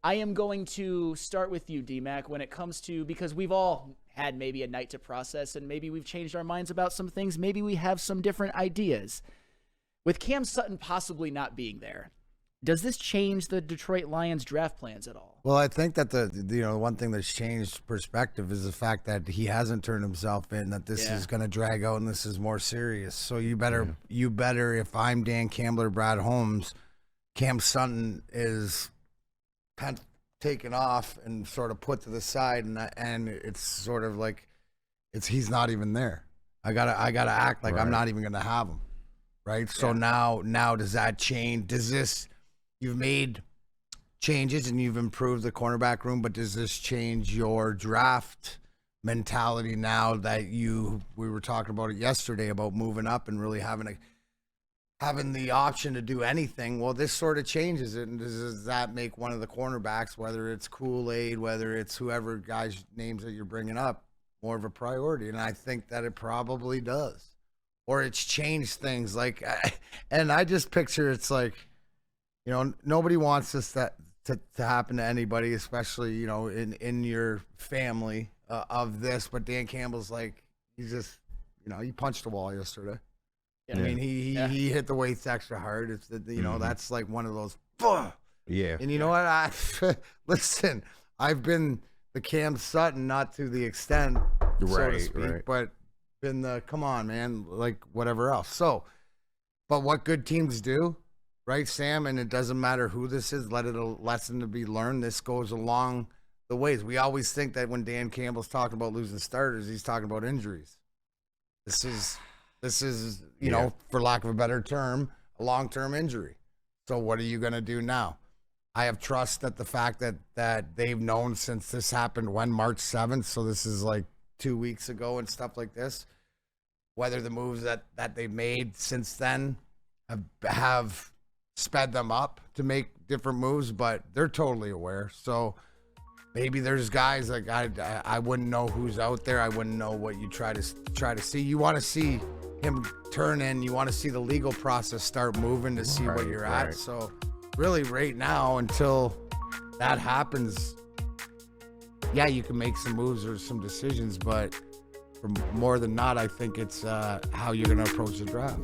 I am going to start with you, DMAC, when it comes to, because we've all had maybe a night to process and maybe we've changed our minds about some things. Maybe we have some different ideas. With Cam Sutton possibly not being there, does this change the Detroit Lions draft plans at all? Well, I think that the one thing that's changed perspective is the fact that he hasn't turned himself in, that this is going to drag out and this is more serious. So you better, if I'm Dan Campbell or Brad Holmes, Cam Sutton is taken off and sort of put to the side, and it's sort of like he's not even there. I gotta act like I'm not even gonna have him, right? So now does that change? Does this? You've made changes and you've improved the cornerback room, but does this change your draft mentality now that we were talking about it yesterday about moving up and really having the option to do anything? Well, this sort of changes it. And does that make one of the cornerbacks, whether it's Kool-Aid, whether it's whoever guys' names that you're bringing up, more of a priority? And I think that it probably does. Or it's changed things. And I just picture it's like, nobody wants this to happen to anybody, especially, in your family of this. But Dan Campbell's like, he's just, he punched the wall yesterday. I mean, he hit the weights extra hard. It's that's like one of those. Yeah. And you know what? Listen, I've been the Cam Sutton, not to the extent, so to speak, but been the come on, man, like whatever else. So, but what good teams do, right, Sam? And it doesn't matter who this is. Let it a lesson to be learned. This goes along the ways. We always think that when Dan Campbell's talking about losing starters, he's talking about injuries. This is, for lack of a better term, a long-term injury. So what are you going to do now? I have trust that the fact that they've known since this happened, March 7th, so this is like 2 weeks ago and stuff like this, whether the moves that they've made since then have sped them up to make different moves, but they're totally aware. So maybe there's guys like I wouldn't know who's out there. I wouldn't know what you try to see. You want to see him turn in. You want to see the legal process start moving to see what you're at. So really right now, until that happens, you can make some moves or some decisions, but for more than not, I think it's how you're going to approach the draft.